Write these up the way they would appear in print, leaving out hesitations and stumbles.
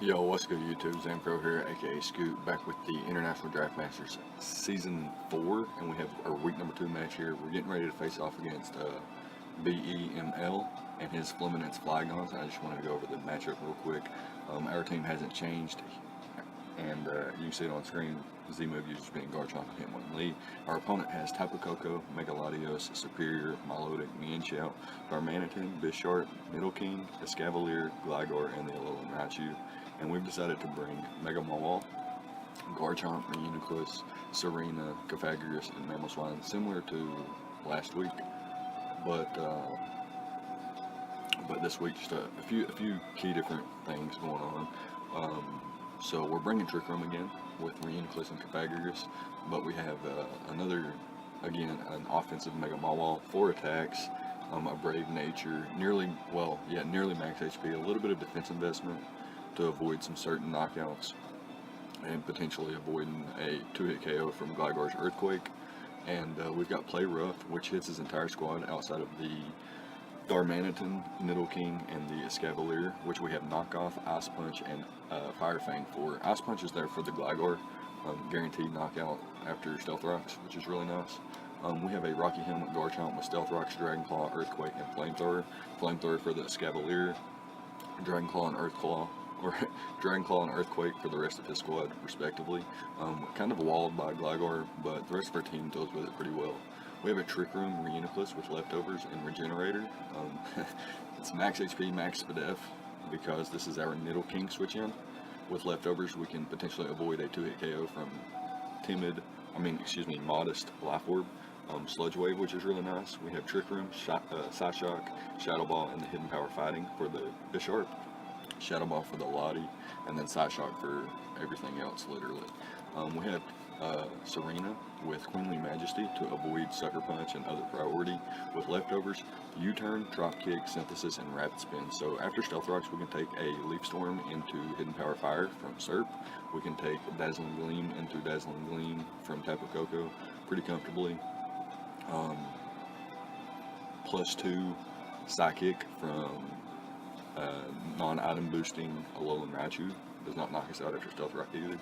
Yo, what's good YouTube? ZAMCRO here, aka Scoot, back with the International Draft Masters Season 4, and we have our week number 2 match here. We're getting ready to face off against BEML and his Fluminense Flygons. I just wanted to go over the matchup real quick. Our team hasn't changed, and you can see it on screen. Z-Move users being Garchomp and Hitmon Lee. Our opponent has Tapu Koko, Megaladios, Superior, Milotic, Mienshao, Darmanitan, Bisharp, Nidoking, Escavalier, Gligar, and the Alolan Raichu. And we've decided to bring Mega Mawile, Garchomp, Reuniclus, Serena, Cofagrigus, and Mamoswine, similar to last week, but this week just a few key different things going on. So we're bringing Trick Room again with Reuniclus and Cofagrigus, but we have again, an offensive Mega Mawile, 4 attacks, a Brave Nature, nearly max HP, a little bit of defense investment to avoid some certain knockouts, and potentially avoiding a 2-hit KO from Gligar's Earthquake. And we've got Play Rough, which hits his entire squad outside of the Darmanitan, Nidoking, and the Escavalier, which we have Knockoff, Ice Punch, and Fire Fang for. Ice Punch is there for the Gligar, guaranteed knockout after Stealth Rocks, which is really nice. We have a Rocky Helmet Garchomp with Stealth Rocks, Dragon Claw, Earthquake, and Flamethrower. Flamethrower for the Escavalier, Dragon Claw and Dragon Claw and Earthquake for the rest of his squad, respectively. Kind of walled by Gligar, but the rest of our team deals with it pretty well. We have a Trick Room Reuniclus with Leftovers and Regenerator. It's max HP, max SPDF, because this is our Nidoking switch in. With Leftovers, we can potentially avoid a 2-hit KO from Modest Life Orb, Sludge Wave, which is really nice. We have Trick Room, Psyshock, Shadow Ball, and the Hidden Power Fighting for the Bisharp, Shadow Ball for the Lottie, and then Psyshock for everything else, literally. We have Serena with Queenly Majesty to avoid Sucker Punch and other priority. With Leftovers, U-Turn, Drop Kick, Synthesis, and Rapid Spin. So after Stealth Rocks, we can take a Leaf Storm into Hidden Power Fire from Serp. We can take Dazzling Gleam into Dazzling Gleam from Tapu Koko pretty comfortably. +2 Psychic from non-item boosting Alolan Raichu. Does not knock us out after Stealth Rock either.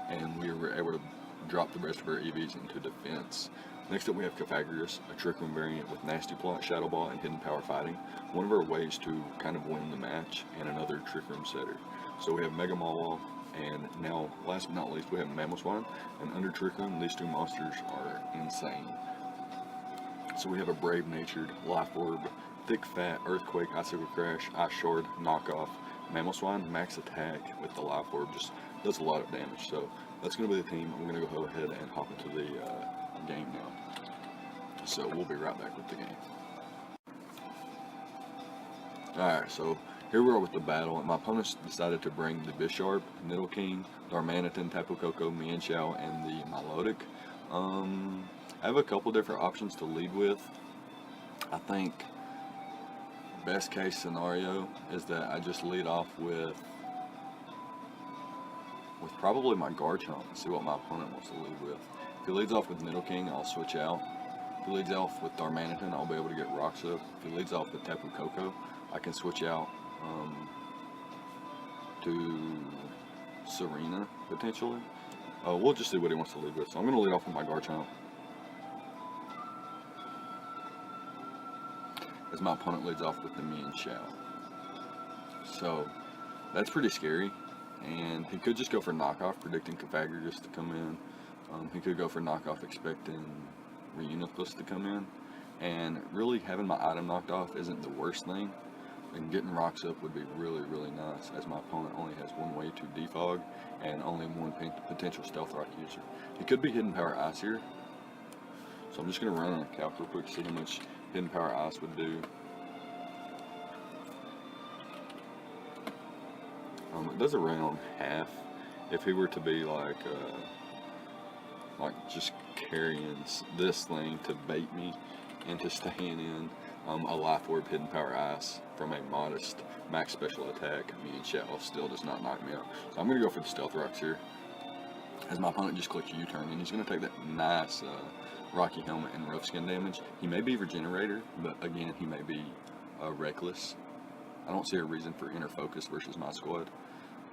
And we were able to drop the rest of our EVs into defense. Next up we have Cofagrigus, a Trick Room variant with Nasty Plot, Shadow Ball, and Hidden Power Fighting. One of our ways to kind of win the match, and another Trick Room setter. So we have Mega Mawile, and now, last but not least, we have Mamoswine. And under Trick Room, these two monsters are insane. So we have a Brave Natured, Life Orb, Thick Fat, Earthquake, Icicle Crash, Ice Shard, Knockoff, Mamoswine, max attack with the Life Orb, just does a lot of damage. So that's going to be the team. I'm going to go ahead and hop into the game now. So we'll be right back with the game. Alright, so here we are with the battle. My opponents decided to bring the Bisharp, Nidoking, Darmanitan, Tapu Koko, Mienshao, and the Milotic. I have a couple different options to lead with. I think best case scenario is that I just lead off with probably my Garchomp and see what my opponent wants to lead with. If he leads off with Nidoking, I'll switch out. If he leads off with Darmanitan, I'll be able to get Rocks up. If he leads off with Tapu Koko, I can switch out to Serena, potentially. We'll just see what he wants to lead with. So I'm going to lead off with my Garchomp, as my opponent leads off with the Mienshao. So that's pretty scary. And he could just go for Knockoff, predicting Cofagrigus to come in. He could go for Knockoff, expecting Reuniclus to come in. And really, having my item knocked off isn't the worst thing. And getting Rocks up would be really, really nice, as my opponent only has one way to defog and only one potential Stealth Rock user. He could be Hidden Power Ice here. So I'm just going to run on a calc real quick to see how much Hidden Power Ice would do. It does around half. If he were to be like just carrying this thing to bait me into staying in a Life Orb, Hidden Power Ice from a modest max special attack, Mienshao still does not knock me out. So I'm going to go for the Stealth Rocks here, as my opponent just clicked U-turn, and he's going to take that nice Rocky Helmet and Rough Skin damage. He may be Regenerator, but again, he may be Reckless. I don't see a reason for Inner Focus versus my squad.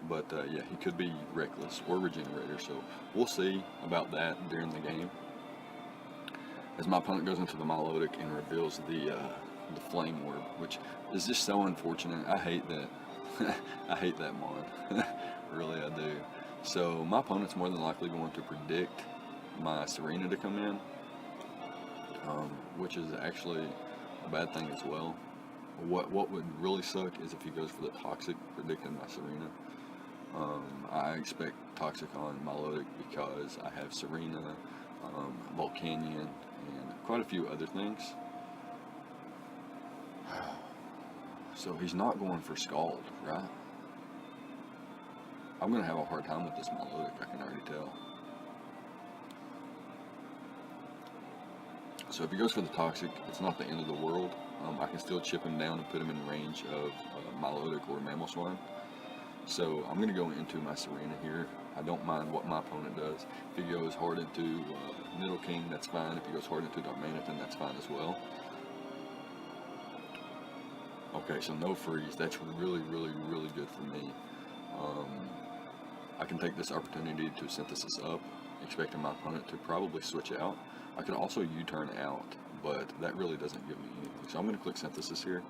But yeah, he could be reckless or regenerator, so we'll see about that during the game. As my opponent goes into the melodic and reveals the flame orb, which is just so unfortunate. I hate that. I hate that mod. Really, I do. So my opponent's more than likely going to predict my Serena to come in, which is actually a bad thing as well. What would really suck is if he goes for the toxic, predicting my Serena. I expect toxic on melodic because I have Serena, Volcanion, and quite a few other things. So he's not going for Scald, right? I'm going to have a hard time with this melodic, I can already tell. So if he goes for the toxic, it's not the end of the world. I can still chip him down and put him in range of melodic or mammal swine. So I'm going to go into my Serena here. I don't mind what my opponent does. If he goes hard into Middle King, that's fine. If he goes hard into Darmanitan, that's fine as well. Okay, so no freeze. That's really, really, really good for me. I can take this opportunity to synthesis up, expecting my opponent to probably switch out. I could also U-turn out, but that really doesn't give me anything. So I'm going to click synthesis here.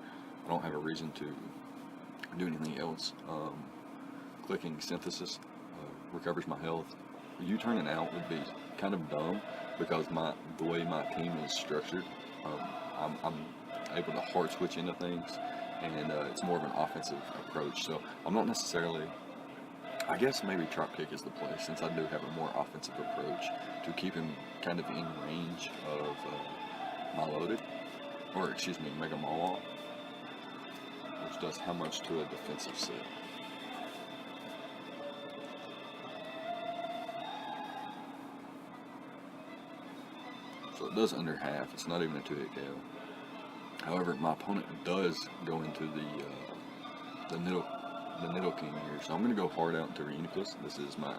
I don't have a reason to do anything else. Clicking synthesis recovers my health. U-turning out would be kind of dumb because the way my team is structured, I'm able to hard switch into things, and it's more of an offensive approach. So I'm not necessarily, I guess maybe Drop Kick is the play, since I do have a more offensive approach to keep him kind of in range of melodic, or excuse me, Mega Maw, which does how much to a defensive set? So it does under half. It's not even a 2-hit KO. However, my opponent does go into the Niddle King here, so I'm going to go hard out into Reuniclus. This is my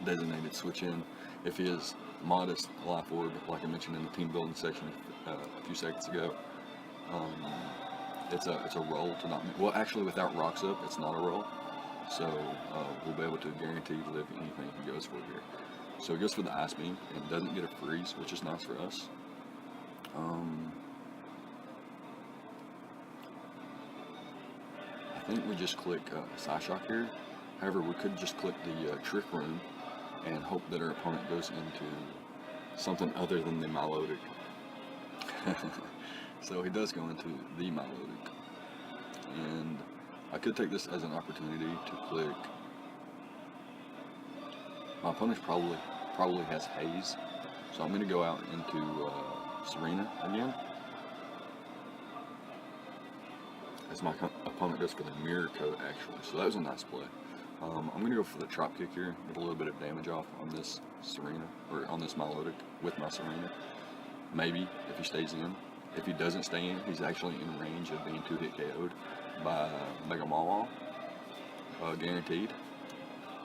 designated switch in. If he is modest life orb, like I mentioned in the team building section a few seconds ago, it's a roll to not. Well, actually, without rocks up, it's not a roll. So we'll be able to guarantee live anything he goes for here. So he goes for the Ice Beam and doesn't get a freeze, which is nice for us. I think we just click Psyshock here. However, we could just click the Trick Room and hope that our opponent goes into something other than the melodic. So he does go into the melodic. And I could take this as an opportunity to click. My opponent probably has Haze, so I'm going to go out into Serena again. As my opponent goes for the Mirror Coat, actually, so that was a nice play. I'm going to go for the Drop Kick here, get a little bit of damage off on this Serena, or on this melodic with my Serena. Maybe if he stays in. If he doesn't stay in, he's actually in range of being 2-hit KO'd by Mega Maw, guaranteed,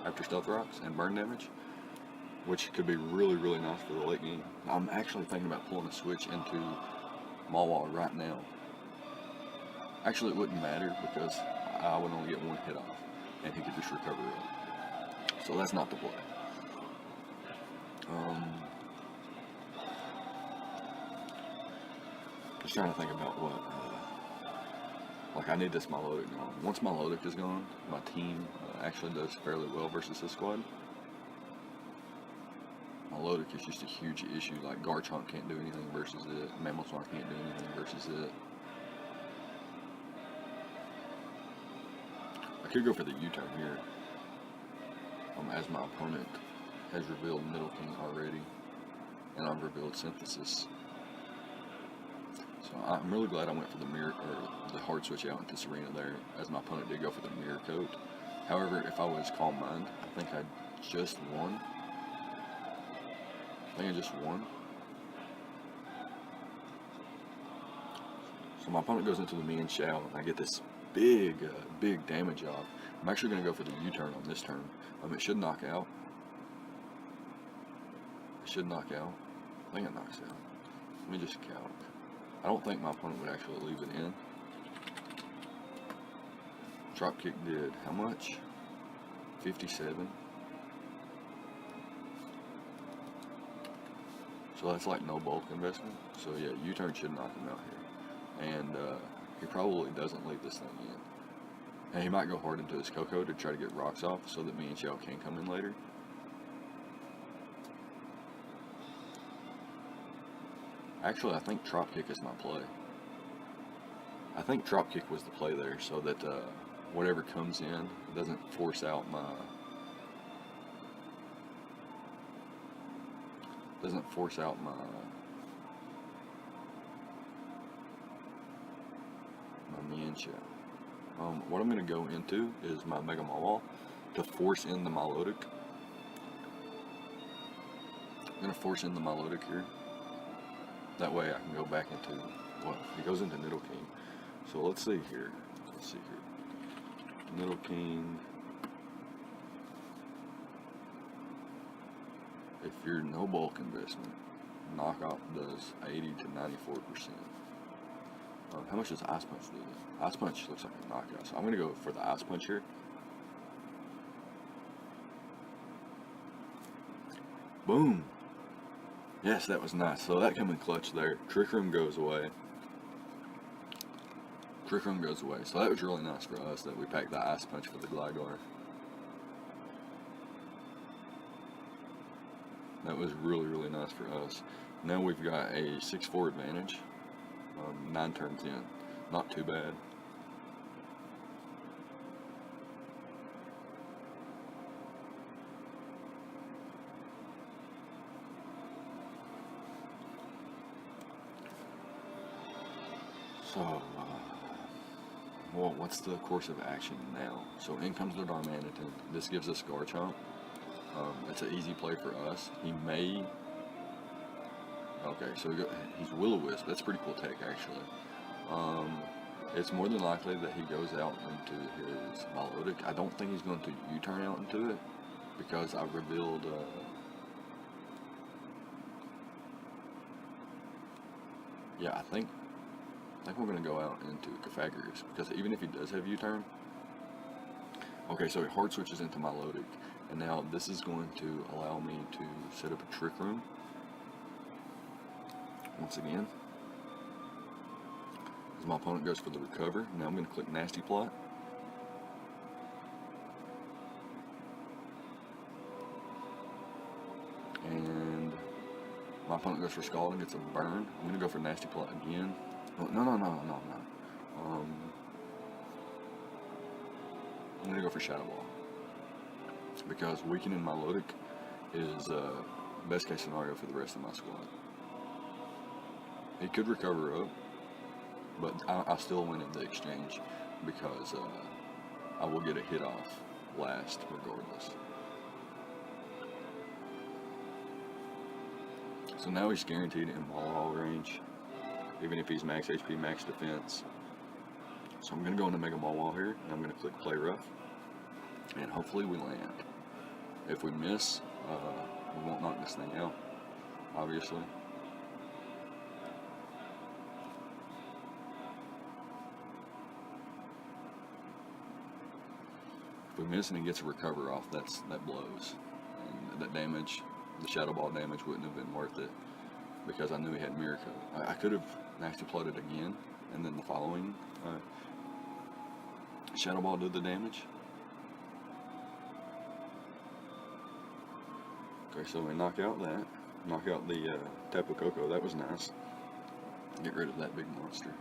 after Stealth Rocks and burn damage, which could be really, really nice for the late game. I'm actually thinking about pulling a switch into Mawa right now. Actually, it wouldn't matter because I would only get one hit off, and he could just recover it. So that's not the play. Just trying to think about what, like I need this melodic gone. Once melodic is gone, my team actually does fairly well versus this squad. Melodic is just a huge issue. Like Garchomp can't do anything versus it. Mammothswan can't do anything versus it. I could go for the U-turn here, as my opponent has revealed Middle King already, and I've revealed Synthesis. So I'm really glad I went for the mirror, or the hard switch out into Serena there, as my opponent did go for the Mirror Coat. However, if I was Calm Mind, I think I just won. So my opponent goes into the Mian Shao, and I get this big damage off. I'm actually going to go for the U-turn on this turn. It should knock out. I think it knocks out. Let me just calc. I don't think my opponent would actually leave it in. Drop Kick did how much? 57. So that's like no bulk investment. So yeah, U-turn should knock him out here. And he probably doesn't leave this thing in. And he might go hard into his cocoa to try to get rocks off so that me and Shell can come in later. Actually, I think drop kick is my play. I think drop kick was the play there, so that whatever comes in doesn't force out my me and Shell. What I'm going to go into is my Mega Mawal to force in the Milotic. I'm going to force in the Milotic here. That way I can go back into, well, he goes into Middle King. So let's see here. Middle King. If you're no bulk investment, knockoff does 80 to 94%. How much does Ice Punch do? Ice Punch looks like a knockout, so I'm going to go for the Ice Punch here. Boom! Yes, that was nice. So that came in clutch there. Trick Room goes away. So that was really nice for us that we packed the Ice Punch for the Gligar. That was really, really nice for us. Now we've got a 6-4 advantage. 9 turns in. Not too bad. So, well, what's the course of action now? So in comes the Darmanitan. This gives us Garchomp. It's an easy play for us. He may... Okay, so he's Will-O-Wisp. That's pretty cool tech, actually. It's more than likely that he goes out into his Milotic. I don't think he's going to U-turn out into it because I've revealed... yeah, I think we're going to go out into Pythagoras because even if he does have U-turn... Okay, so he hard switches into Milotic. And now this is going to allow me to set up a Trick Room. Once again. As my opponent goes for the recover. Now I'm going to click Nasty Plot. And my opponent goes for Scald, gets a burn. I'm going to go for Nasty Plot again. No. I'm going to go for Shadow Ball. Because weakening Milotic is best case scenario for the rest of my squad. He could recover up, but I still win in the exchange because I will get a hit off last regardless. So now he's guaranteed in ball range, even if he's max HP, max defense. So I'm going to go into Mega Ball here, and I'm going to click Play Rough, and hopefully we land. If we miss, we won't knock this thing out, obviously. If we miss and he gets a recover off, that blows. And that damage, the Shadow Ball damage, wouldn't have been worth it because I knew he had Mirror Coat. I could have Nasty Plotted again, and then the following Shadow Ball did the damage. Okay, so we knock out the Tapu Koko. That was nice. Get rid of that big monster.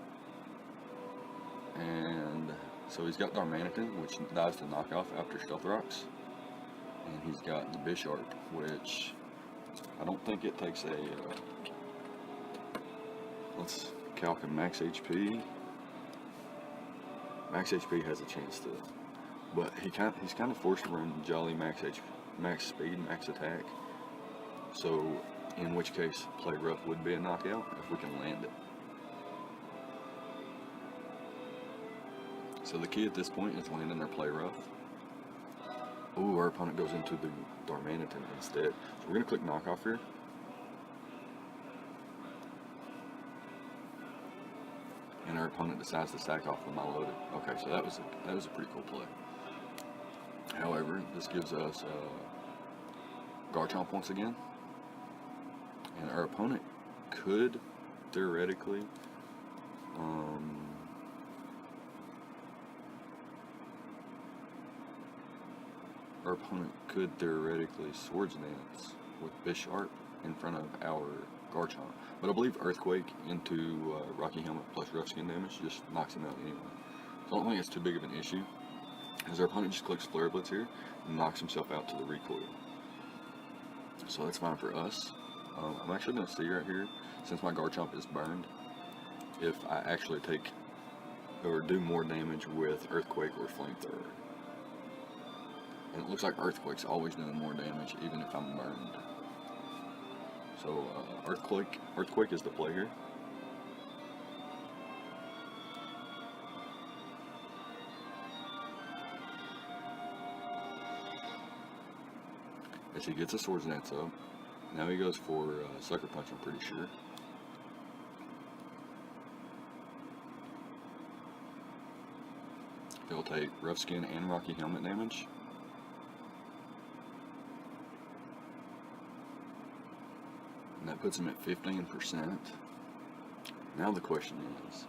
And so he's got Darmanitan, which dies to knockoff after Stealth Rocks. And he's got the Bisharp, which I don't think it takes a... let's calc a max HP. Max HP has a chance to... But he's kind of forced to run Jolly max HP, max speed, max attack. So, in which case, Play Rough would be a knockout if we can land it. So the key at this point is landing their Play Rough. Ooh, our opponent goes into the Darmanitan instead. So we're going to click Knockoff here. And our opponent decides to sack off the Milotic. Okay, so that was a pretty cool play. However, This gives us Garchomp once again. And our opponent could theoretically Swords Dance with Bisharp in front of our Garchomp. But I believe Earthquake into Rocky Helmet plus Rough Skin damage just knocks him out anyway. So I don't think it's too big of an issue, as our opponent just clicks Flare Blitz here and knocks himself out to the recoil. So that's fine for us. I'm actually going to see right here, since my Garchomp is burned, if I actually take or do more damage with Earthquake or Flamethrower. And it looks like Earthquake's always doing more damage even if I'm burned. So Earthquake is the play here. As he gets a Swords Dance up, now he goes for Sucker Punch, I'm pretty sure. He'll take Rough Skin and Rocky Helmet damage. And that puts him at 15%. Now the question is,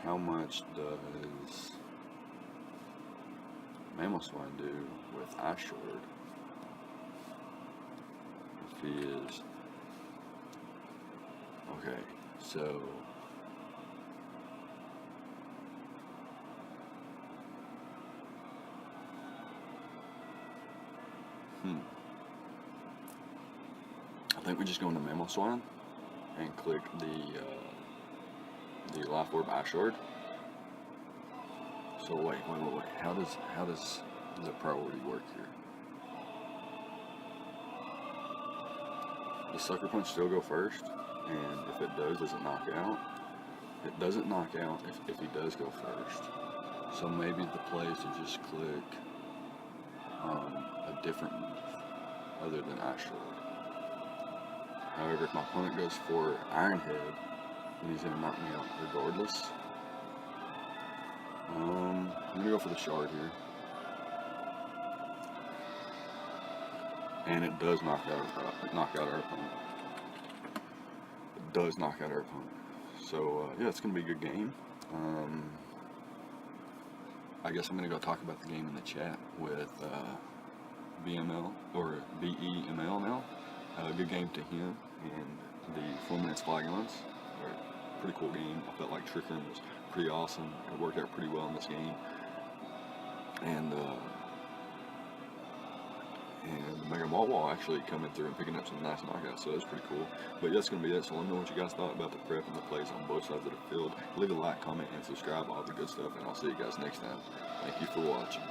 how much does Mamoswine do with Ice Shard? If he is... Okay, so... I think we just go into Mamoswine and click the Life Orb Ice Shard. So wait. How does the priority work here? Does Sucker Punch still go first? And if it does it knock out? It doesn't knock out if he does go first. So maybe the play is to just click a different move other than Ice Shard. However, if my opponent goes for Iron Head, then he's going to knock me out regardless. I'm going to go for the Shard here. And it does knock out our opponent. It does knock out our opponent. So, yeah, it's going to be a good game. I guess I'm going to go talk about the game in the chat with BML, or BEML now. Good game to him and the Fluminense Flygons. Pretty cool game. I felt like Trick Room was pretty awesome. It worked out pretty well in this game. And Mega Wall actually coming through and picking up some nice knockouts, so that's pretty cool. But yeah, that's going to be it. So let me know what you guys thought about the prep and the plays on both sides of the field. Leave a like, comment, and subscribe, all the good stuff, and I'll see you guys next time. Thank you for watching.